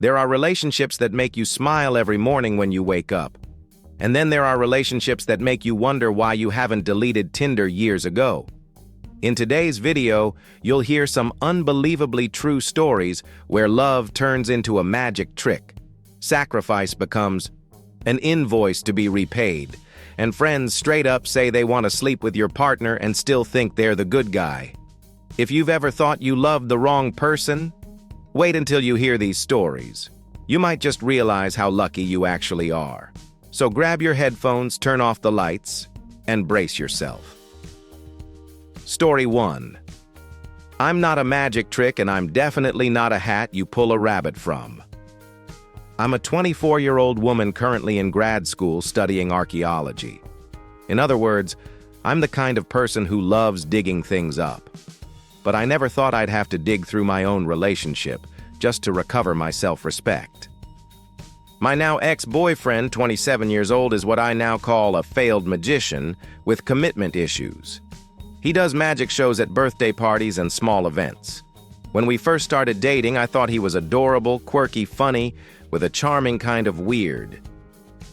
There are relationships that make you smile every morning when you wake up. And then there are relationships that make you wonder why you haven't deleted Tinder years ago. In today's video, you'll hear some unbelievably true stories where love turns into a magic trick, sacrifice becomes an invoice to be repaid, and friends straight up say they want to sleep with your partner and still think they're the good guy. If you've ever thought you loved the wrong person, wait until you hear these stories. You might just realize how lucky you actually are. So grab your headphones, turn off the lights, and brace yourself. Story 1. I'm not a magic trick, and I'm definitely not a hat you pull a rabbit from. I'm a 24-year-old woman currently in grad school studying archaeology. In other words, I'm the kind of person who loves digging things up. But I never thought I'd have to dig through my own relationship just to recover my self-respect. My now ex-boyfriend, 27 years old, is what I now call a failed magician with commitment issues. He does magic shows at birthday parties and small events. When we first started dating, I thought he was adorable, quirky, funny, with a charming kind of weird.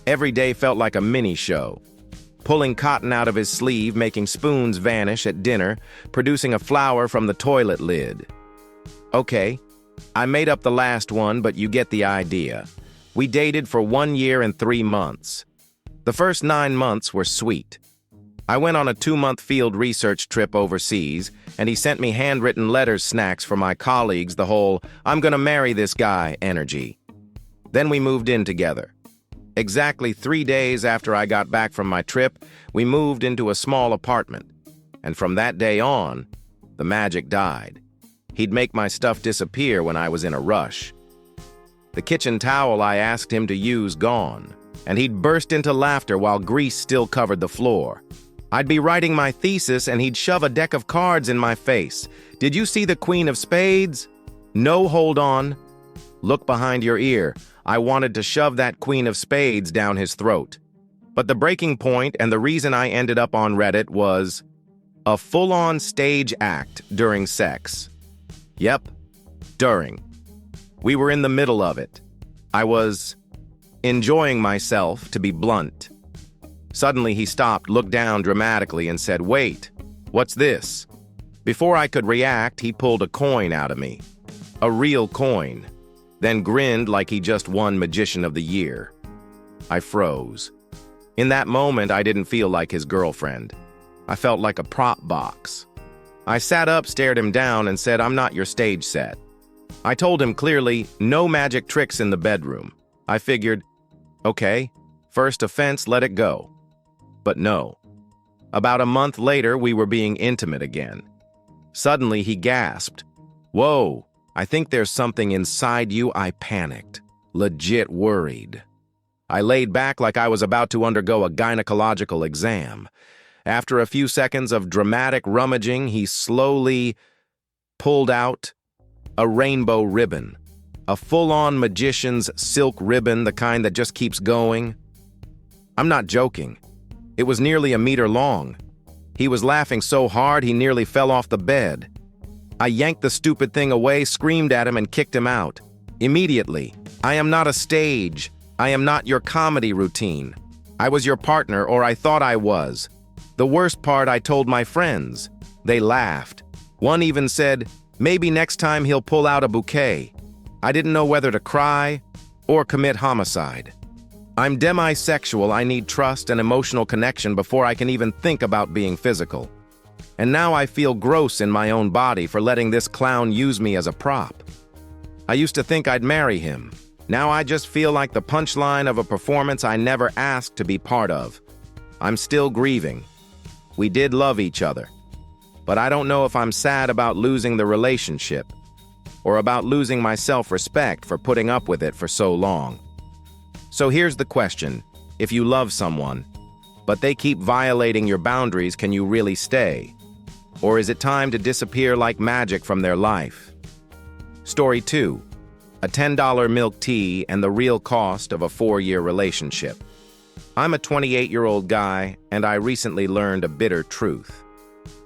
Every day felt like a mini-show. Pulling cotton out of his sleeve, making spoons vanish at dinner, producing a flower from the toilet lid. Okay, I made up the last one, but you get the idea. We dated for 1 year and 3 months. The first 9 months were sweet. I went on a 2-month field research trip overseas, and he sent me handwritten letters snacks for my colleagues, the whole "I'm gonna marry this guy" energy. Then we moved in together. Exactly 3 days after I got back from my trip, we moved into a small apartment. And from that day on, the magic died. He'd make my stuff disappear when I was in a rush. The kitchen towel I asked him to use gone, and he'd burst into laughter while grease still covered the floor. I'd be writing my thesis and he'd shove a deck of cards in my face. "Did you see the Queen of Spades?" "No, hold on." "Look behind your ear." I wanted to shove that Queen of Spades down his throat. But the breaking point and the reason I ended up on Reddit was a full-on stage act during sex. Yep, during. We were in the middle of it. I was enjoying myself, to be blunt. Suddenly he stopped, looked down dramatically, and said, "Wait, what's this?" Before I could react, he pulled a coin out of me. A real coin. Then grinned like he just won Magician of the Year. I froze. In that moment, I didn't feel like his girlfriend. I felt like a prop box. I sat up, stared him down, and said, "I'm not your stage set." I told him clearly, no magic tricks in the bedroom. I figured, okay, first offense, let it go. But no. About a month later, we were being intimate again. Suddenly, he gasped, "Whoa, I think there's something inside you." I panicked, legit worried. I laid back like I was about to undergo a gynecological exam. After a few seconds of dramatic rummaging, he slowly pulled out a rainbow ribbon. A full-on magician's silk ribbon, the kind that just keeps going. I'm not joking. It was nearly a meter long. He was laughing so hard he nearly fell off the bed. I yanked the stupid thing away, screamed at him, and kicked him out. Immediately. "I am not a stage. I am not your comedy routine. I was your partner, or I thought I was." The worst part, I told my friends. They laughed. One even said, "Maybe next time he'll pull out a bouquet." I didn't know whether to cry or commit homicide. I'm demisexual. I need trust and emotional connection before I can even think about being physical. And now I feel gross in my own body for letting this clown use me as a prop. I used to think I'd marry him. Now I just feel like the punchline of a performance I never asked to be part of. I'm still grieving. We did love each other. But I don't know if I'm sad about losing the relationship or about losing my self-respect for putting up with it for so long. So here's the question. If you love someone, but they keep violating your boundaries, can you really stay? Or is it time to disappear like magic from their life? Story 2. A $10 milk tea and the real cost of a 4-year relationship. I'm a 28-year-old guy, and I recently learned a bitter truth.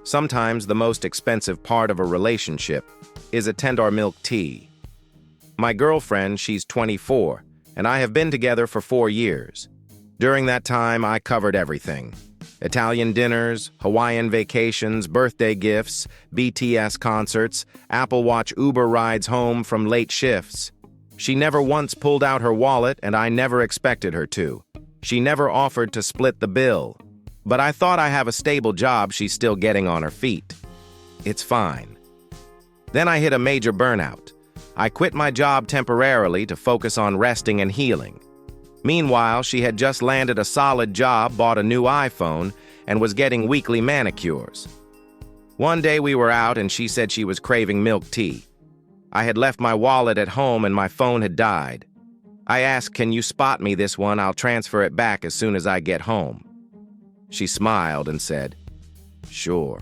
Sometimes the most expensive part of a relationship is a $10 milk tea. My girlfriend, she's 24, and I have been together for 4 years. During that time, I covered everything. Italian dinners, Hawaiian vacations, birthday gifts, BTS concerts, Apple Watch Uber rides home from late shifts. She never once pulled out her wallet, and I never expected her to. She never offered to split the bill. But I thought I have a stable job, she's still getting on her feet. It's fine. Then I hit a major burnout. I quit my job temporarily to focus on resting and healing. Meanwhile, she had just landed a solid job, bought a new iPhone, and was getting weekly manicures. One day we were out and she said she was craving milk tea. I had left my wallet at home and my phone had died. I asked, "Can you spot me this one? I'll transfer it back as soon as I get home." She smiled and said, "Sure."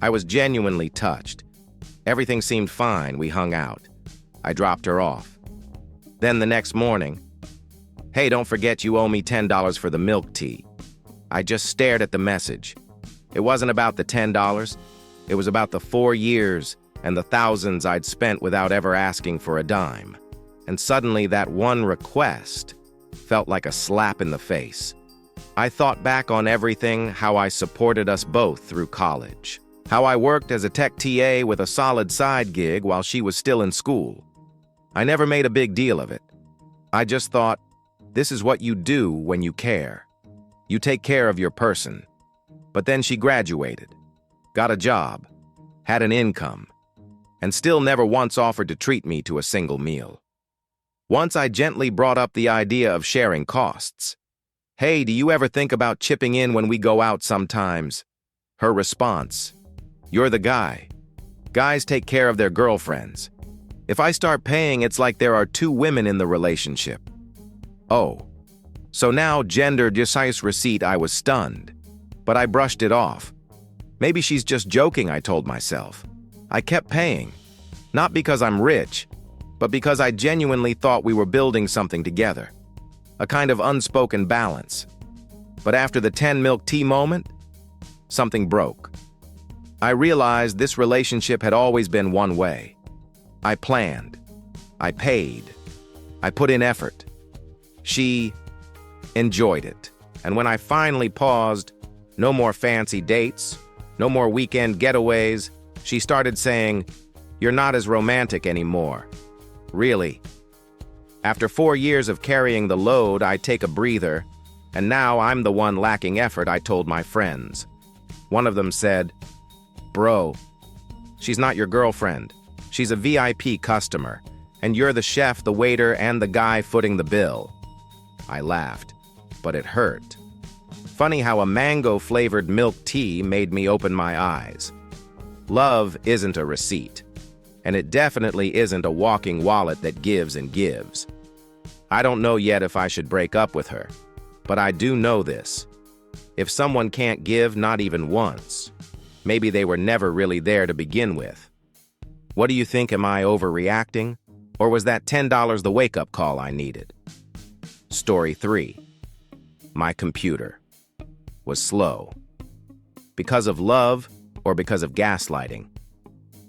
I was genuinely touched. Everything seemed fine. We hung out. I dropped her off. Then the next morning, "Hey, don't forget you owe me $10 for the milk tea." I just stared at the message. It wasn't about the $10. It was about the 4 years and the thousands I'd spent without ever asking for a dime. And suddenly that one request felt like a slap in the face. I thought back on everything, how I supported us both through college, how I worked as a tech TA with a solid side gig while she was still in school. I never made a big deal of it. I just thought, this is what you do when you care. You take care of your person. But then she graduated, got a job, had an income, and still never once offered to treat me to a single meal. Once I gently brought up the idea of sharing costs. "Hey, do you ever think about chipping in when we go out sometimes?" Her response, "You're the guy. Guys take care of their girlfriends. If I start paying, it's like there are 2 women in the relationship." Oh. So now, gender decisive receipt, I was stunned. But I brushed it off. Maybe she's just joking, I told myself. I kept paying. Not because I'm rich, but because I genuinely thought we were building something together. A kind of unspoken balance. But after the 10 milk tea moment, something broke. I realized this relationship had always been one way. I planned. I paid. I put in effort. She enjoyed it. And when I finally paused, no more fancy dates, no more weekend getaways, she started saying, "You're not as romantic anymore." Really. After 4 years of carrying the load, I take a breather, and now I'm the one lacking effort, I told my friends. One of them said, "Bro, she's not your girlfriend. She's a VIP customer, and you're the chef, the waiter, and the guy footing the bill." I laughed, but it hurt. Funny how a mango-flavored milk tea made me open my eyes. Love isn't a receipt, and it definitely isn't a walking wallet that gives and gives. I don't know yet if I should break up with her, but I do know this. If someone can't give not even once, maybe they were never really there to begin with. What do you think? Am I overreacting? Or was that $10 the wake-up call I needed? Story 3. My computer was slow. Because of love or because of gaslighting?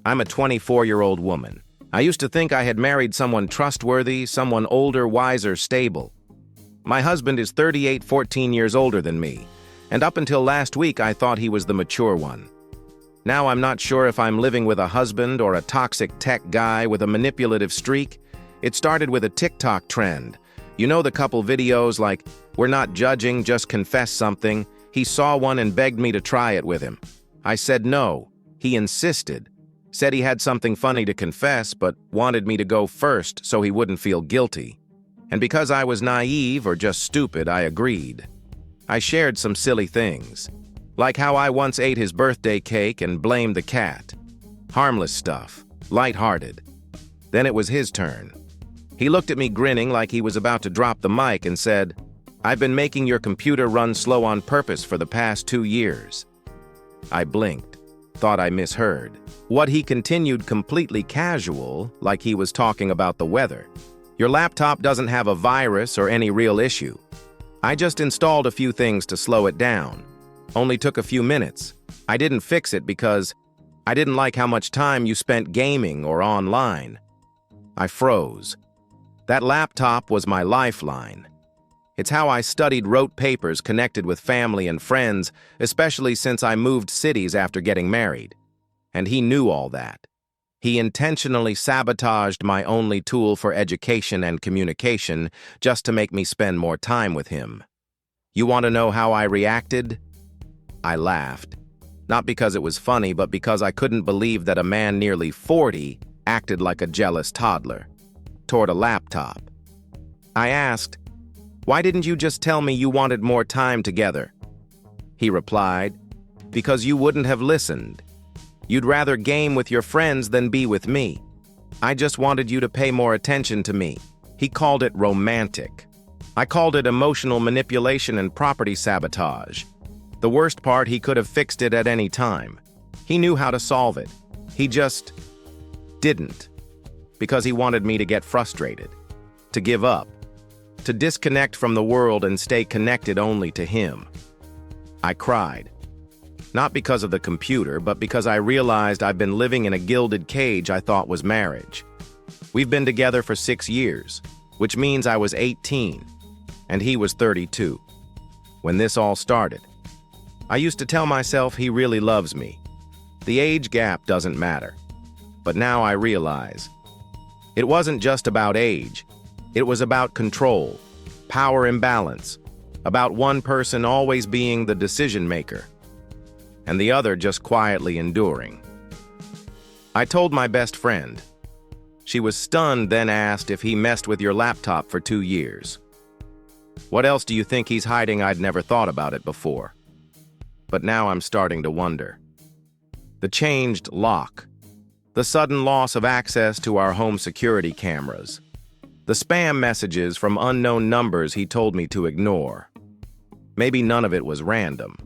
I'm a 24-year-old woman. I used to think I had married someone trustworthy, someone older, wiser, stable. My husband is 38, 14 years older than me, and up until last week I thought he was the mature one. Now I'm not sure if I'm living with a husband or a toxic tech guy with a manipulative streak. It started with a TikTok trend. You know the couple videos like, "We're not judging, just confess something." He saw one and begged me to try it with him. I said no. He insisted. Said he had something funny to confess, but wanted me to go first so he wouldn't feel guilty. And because I was naive or just stupid, I agreed. I shared some silly things, like how I once ate his birthday cake and blamed the cat. Harmless stuff, lighthearted. Then it was his turn. He looked at me grinning like he was about to drop the mic and said, "I've been making your computer run slow on purpose for the past 2 years." I blinked, thought I misheard. What he continued completely casual, like he was talking about the weather. "Your laptop doesn't have a virus or any real issue. I just installed a few things to slow it down. Only took a few minutes. I didn't fix it because I didn't like how much time you spent gaming or online." I froze. That laptop was my lifeline. It's how I studied, wrote papers, connected with family and friends, especially since I moved cities after getting married. And he knew all that. He intentionally sabotaged my only tool for education and communication just to make me spend more time with him. You want to know how I reacted? I laughed. Not because it was funny, but because I couldn't believe that a man nearly 40 acted like a jealous toddler toward a laptop. I asked, "Why didn't you just tell me you wanted more time together?" He replied, "Because you wouldn't have listened. You'd rather game with your friends than be with me. I just wanted you to pay more attention to me." He called it romantic. I called it emotional manipulation and property sabotage. The worst part, he could have fixed it at any time. He knew how to solve it. He just didn't. Because he wanted me to get frustrated, to give up, to disconnect from the world and stay connected only to him. I cried. Not because of the computer, but because I realized I've been living in a gilded cage I thought was marriage. We've been together for 6 years, which means I was 18, and he was 32. When this all started, I used to tell myself he really loves me. The age gap doesn't matter. But now I realize, it wasn't just about age. It was about control, power imbalance, about one person always being the decision maker, and the other just quietly enduring. I told my best friend. She was stunned, then asked if he messed with your laptop for 2 years. What else do you think he's hiding? I'd never thought about it before. But now I'm starting to wonder. The changed lock. The sudden loss of access to our home security cameras. The spam messages from unknown numbers he told me to ignore. Maybe none of it was random.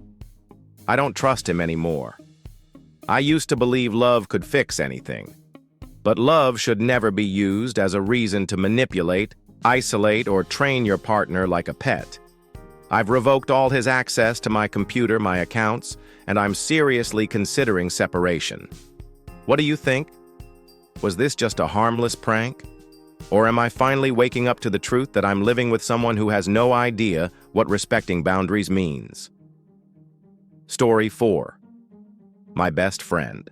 I don't trust him anymore. I used to believe love could fix anything. But love should never be used as a reason to manipulate, isolate, or train your partner like a pet. I've revoked all his access to my computer, my accounts, and I'm seriously considering separation. What do you think? Was this just a harmless prank? Or am I finally waking up to the truth that I'm living with someone who has no idea what respecting boundaries means? Story 4. My best friend.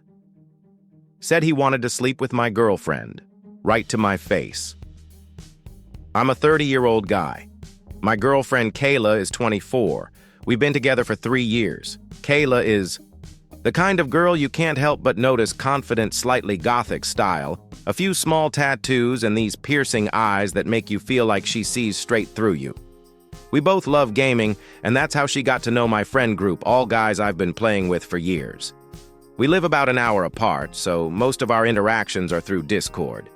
Said he wanted to sleep with my girlfriend, right to my face. I'm a 30-year-old guy. My girlfriend Kayla is 24. We've been together for 3 years. Kayla is the kind of girl you can't help but notice, confident, slightly gothic style, a few small tattoos, and these piercing eyes that make you feel like she sees straight through you. We both love gaming, and that's how she got to know my friend group, all guys I've been playing with for years. We live about an hour apart, so most of our interactions are through Discord.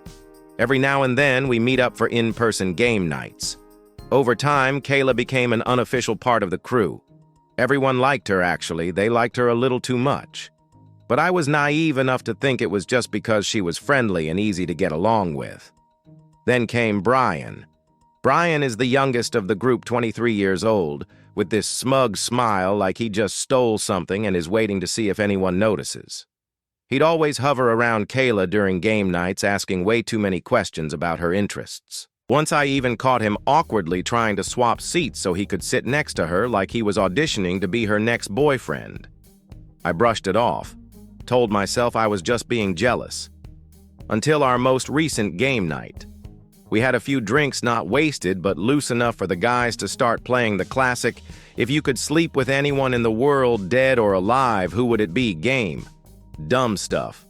Every now and then, we meet up for in-person game nights. Over time, Kayla became an unofficial part of the crew. Everyone liked her, actually. They liked her a little too much. But I was naive enough to think it was just because she was friendly and easy to get along with. Then came Brian. Brian is the youngest of the group, 23 years old, with this smug smile like he just stole something and is waiting to see if anyone notices. He'd always hover around Kayla during game nights, asking way too many questions about her interests. Once I even caught him awkwardly trying to swap seats so he could sit next to her like he was auditioning to be her next boyfriend. I brushed it off, told myself I was just being jealous. Until our most recent game night. We had a few drinks, not wasted, but loose enough for the guys to start playing the classic, if you could sleep with anyone in the world, dead or alive, who would it be game. Dumb stuff.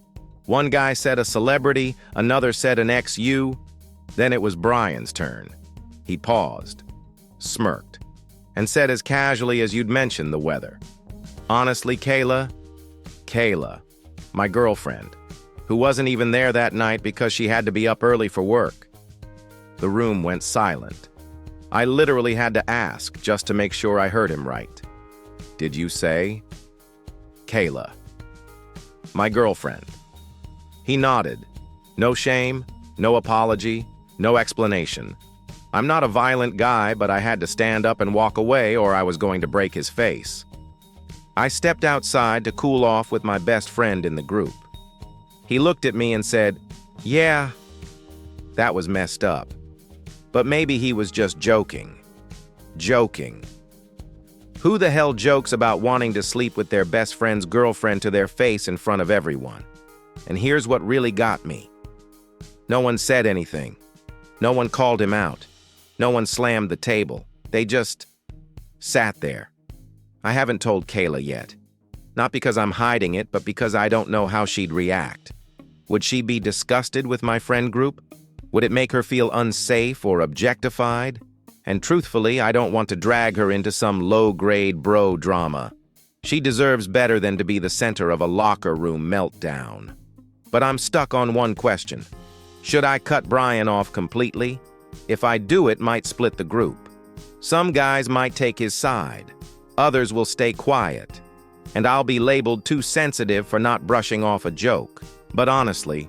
One guy said a celebrity, another said an ex-you. Then it was Brian's turn. He paused, smirked, and said as casually as you'd mention the weather. Honestly, Kayla, my girlfriend, who wasn't even there that night because she had to be up early for work. The room went silent. I literally had to ask just to make sure I heard him right. Did you say? Kayla. My girlfriend. He nodded. No shame, no apology, no explanation. I'm not a violent guy, but I had to stand up and walk away or I was going to break his face. I stepped outside to cool off with my best friend in the group. He looked at me and said, "Yeah, That was messed up. But maybe he was just joking. Joking. Who the hell jokes about wanting to sleep with their best friend's girlfriend to their face in front of everyone? And here's what really got me. No one said anything. No one called him out. No one slammed the table. They just sat there. I haven't told Kayla yet. Not because I'm hiding it, but because I don't know how she'd react. Would she be disgusted with my friend group? Would it make her feel unsafe or objectified? And truthfully, I don't want to drag her into some low-grade bro drama. She deserves better than to be the center of a locker room meltdown. But I'm stuck on one question. Should I cut Brian off completely? If I do, it might split the group. Some guys might take his side. Others will stay quiet. And I'll be labeled too sensitive for not brushing off a joke. But honestly,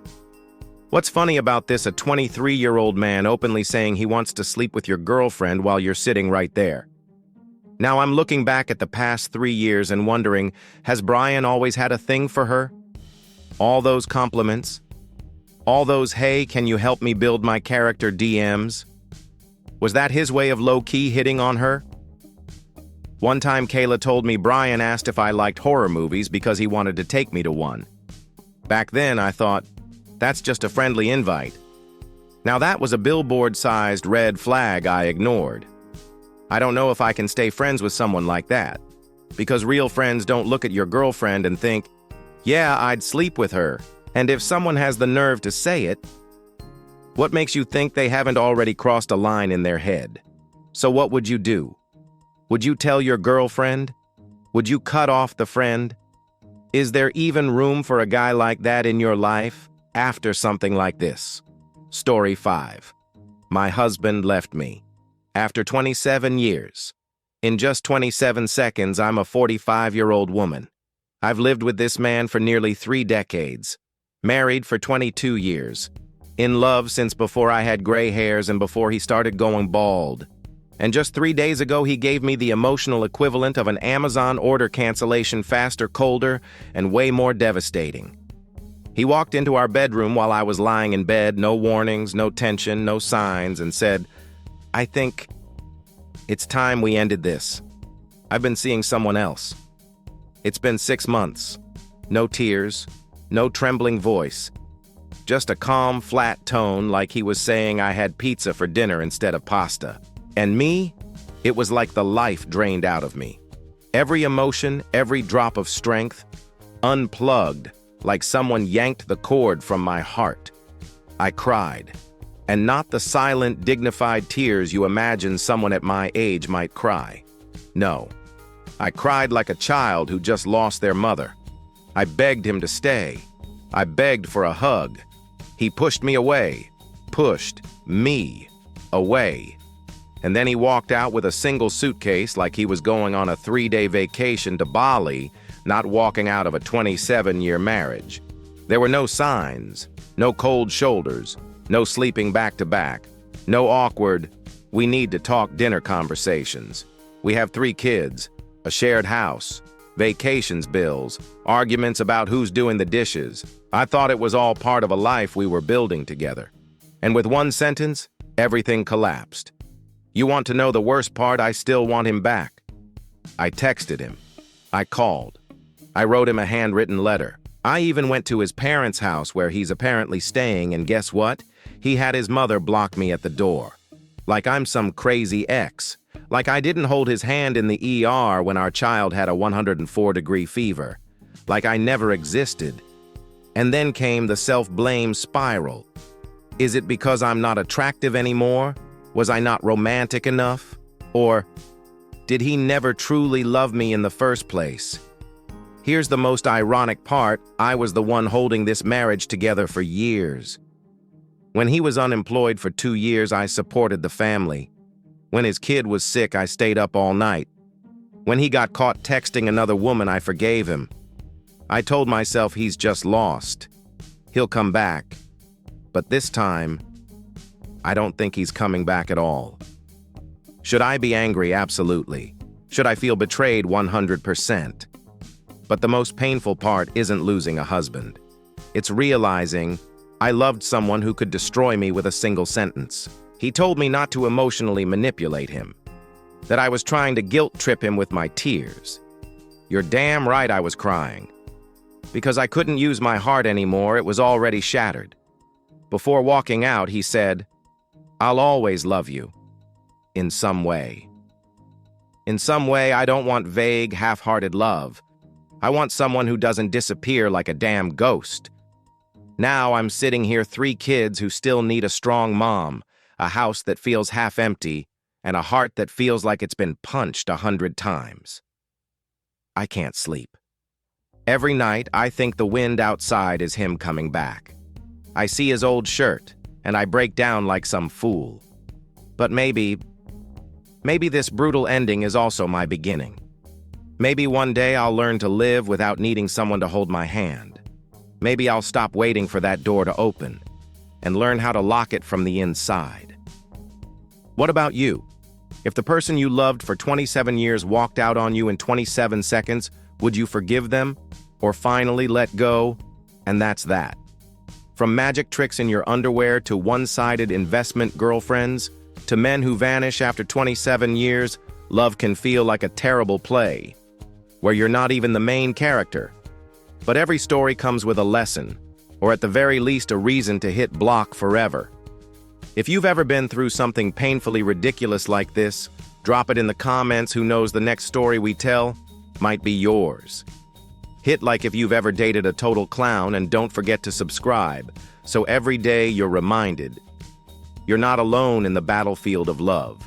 what's funny about this? A 23-year-old man openly saying he wants to sleep with your girlfriend while you're sitting right there. Now I'm looking back at the past 3 years and wondering, has Brian always had a thing for her? All those compliments? All those, hey, can you help me build my character DMs? Was that his way of low-key hitting on her? One time Kayla told me Brian asked if I liked horror movies because he wanted to take me to one. Back then I thought, that's just a friendly invite. Now that was a billboard-sized red flag I ignored. I don't know if I can stay friends with someone like that, because real friends don't look at your girlfriend and think, yeah, I'd sleep with her. And if someone has the nerve to say it, what makes you think they haven't already crossed a line in their head? So what would you do? Would you tell your girlfriend? Would you cut off the friend? Is there even room for a guy like that in your life after something like this? Story 5. My husband left me. After 27 years. In just 27 seconds, I'm a 45-year-old woman. I've lived with this man for nearly 3 decades. Married for 22 years. In love since before I had gray hairs and before he started going bald. And just 3 days ago, he gave me the emotional equivalent of an Amazon order cancellation, faster, colder, and way more devastating. He walked into our bedroom while I was lying in bed, no warnings, no tension, no signs, and said, I think it's time we ended this. I've been seeing someone else. It's been 6 months. No tears, no trembling voice. Just a calm, flat tone like he was saying I had pizza for dinner instead of pasta. And me, it was like the life drained out of me. Every emotion, every drop of strength, unplugged, like someone yanked the cord from my heart. I cried. And not the silent, dignified tears you imagine someone at my age might cry. No. I cried like a child who just lost their mother. I begged him to stay. I begged for a hug. He pushed me away. Pushed me away. And then he walked out with a single suitcase like he was going on a 3-day vacation to Bali, not walking out of a 27-year marriage. There were no signs, no cold shoulders, no sleeping back to back, no awkward, we need to talk dinner conversations. We have 3 kids, a shared house, vacations bills, arguments about who's doing the dishes. I thought it was all part of a life we were building together. And with one sentence, everything collapsed. You want to know the worst part? I still want him back. I texted him. I called. I wrote him a handwritten letter. I even went to his parents' house where he's apparently staying, and guess what? He had his mother block me at the door. Like I'm some crazy ex. Like I didn't hold his hand in the ER when our child had a 104-degree fever. Like I never existed. And then came the self-blame spiral. Is it because I'm not attractive anymore? Was I not romantic enough? Or did he never truly love me in the first place? Here's the most ironic part. I was the one holding this marriage together for years. When he was unemployed for 2 years, I supported the family. When his kid was sick, I stayed up all night. When he got caught texting another woman, I forgave him. I told myself he's just lost. He'll come back. But this time, I don't think he's coming back at all. Should I be angry? Absolutely. Should I feel betrayed? 100%. But the most painful part isn't losing a husband. It's realizing I loved someone who could destroy me with a single sentence. He told me not to emotionally manipulate him, that I was trying to guilt trip him with my tears. You're damn right I was crying. Because I couldn't use my heart anymore, it was already shattered. Before walking out, he said, "I'll always love you. In some way." In some way, I don't want vague, half-hearted love. I want someone who doesn't disappear like a damn ghost. Now I'm sitting here 3 kids who still need a strong mom, a house that feels half empty, and a heart that feels like it's been punched 100 times. I can't sleep. Every night, I think the wind outside is him coming back. I see his old shirt, and I break down like some fool. But maybe this brutal ending is also my beginning. Maybe one day I'll learn to live without needing someone to hold my hand. Maybe I'll stop waiting for that door to open and learn how to lock it from the inside. What about you? If the person you loved for 27 years walked out on you in 27 seconds, would you forgive them? Or finally let go? And that's that. From magic tricks in your underwear to one-sided investment girlfriends, to men who vanish after 27 years, love can feel like a terrible play, where you're not even the main character. But every story comes with a lesson, or at the very least a reason to hit block forever. If you've ever been through something painfully ridiculous like this, drop it in the comments. Who knows, the next story we tell might be yours. Hit like if you've ever dated a total clown, and don't forget to subscribe, so every day you're reminded you're not alone in the battlefield of love.